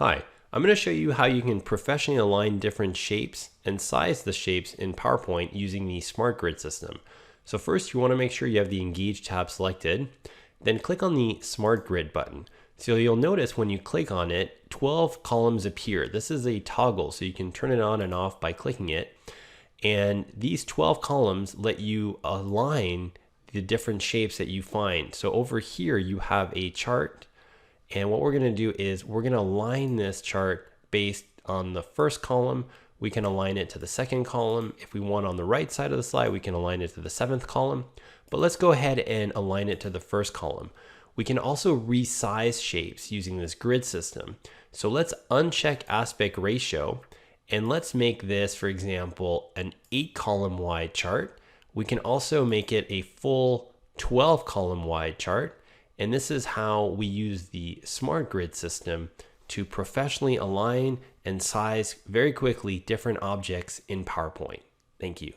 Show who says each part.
Speaker 1: Hi, I'm going to show you how you can professionally align different shapes and size the shapes in PowerPoint using the SmartGrid system. So first you want to make sure you have the Engage tab selected, then click on the SmartGrid button. So you'll notice when you click on it, 12 columns appear. This is a toggle, so you can turn it on and off by clicking it. And these 12 columns let you align the different shapes that you find. So over here you have a chart. And what we're going to do is we're going to align this chart based on the first column. We can align it to the second column. If we want on the right side of the slide, we can align it to the seventh column. But let's go ahead and align it to the first column. We can also resize shapes using this grid system. So let's uncheck aspect ratio and let's make this, for example, an 8-column wide chart. We can also make it a full 12-column wide chart. And this is how we use the SmartGrid system to professionally align and size very quickly different objects in PowerPoint. Thank you.